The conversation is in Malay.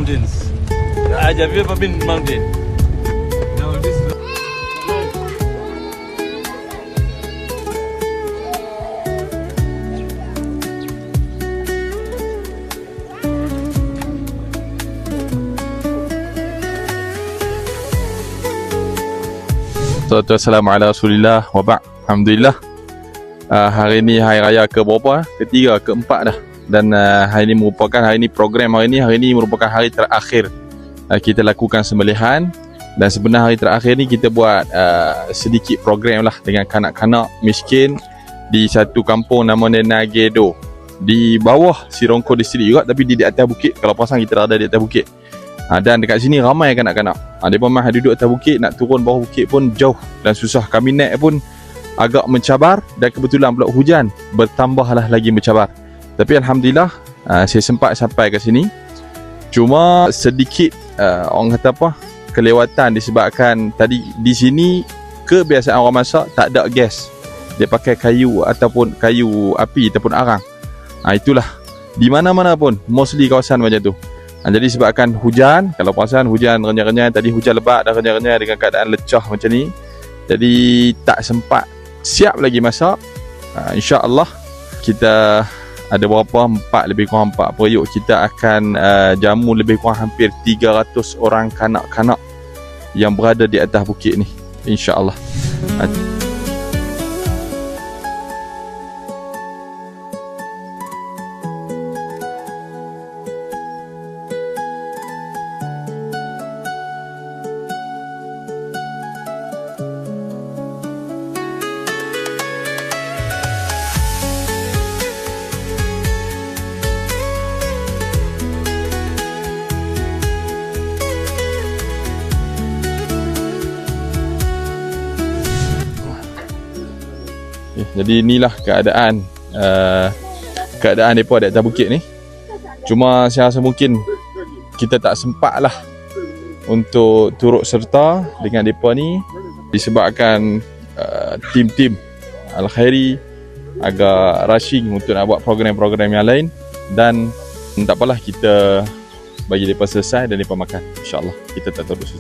mountains. Have you ever been mountain? No, this is. Assalamualaikum ala Rasulillah wa ba'd. Alhamdulillah. Hari ni hari raya ke berapa? Ketiga, keempat dah. Dan hari ni program hari ni merupakan hari terakhir kita lakukan sembelihan. Dan sebenarnya hari terakhir ni kita buat sedikit program lah dengan kanak-kanak miskin di satu kampung nama Nagedo, di bawah Sirongko District juga, tapi di atas bukit. Kalau perasan kita ada di atas bukit. Dan dekat sini ramai kanak-kanak. Mereka memang duduk atas bukit, nak turun bawah bukit pun jauh dan susah. Kami naik pun agak mencabar, dan kebetulan pula hujan, bertambahlah lagi mencabar. Tapi Alhamdulillah saya sempat sampai ke sini. Cuma sedikit orang kata apa, kelewatan disebabkan tadi di sini kebiasaan orang masak tak ada gas. Dia pakai kayu ataupun kayu api ataupun arang. Itulah di mana-mana pun mostly kawasan macam tu. Jadi sebabkan hujan, kalau perasan hujan renyah-renyah, tadi hujan lebat dan renyah-renyah dengan keadaan lecah macam ni, jadi tak sempat siap lagi masak. InsyaAllah kita ada berapa, 4 lebih kurang 4 periuk, kita akan jamu lebih kurang hampir 300 orang kanak-kanak yang berada di atas bukit ni, InsyaAllah. Jadi inilah keadaan mereka di atas bukit ni. Cuma saya rasa mungkin kita tak sempat lah untuk turut serta dengan mereka ni, disebabkan tim-tim Al-Khairi agak rushing untuk nak buat program-program yang lain. Dan tak apalah, kita bagi mereka selesai dan mereka makan. InsyaAllah kita tak terus.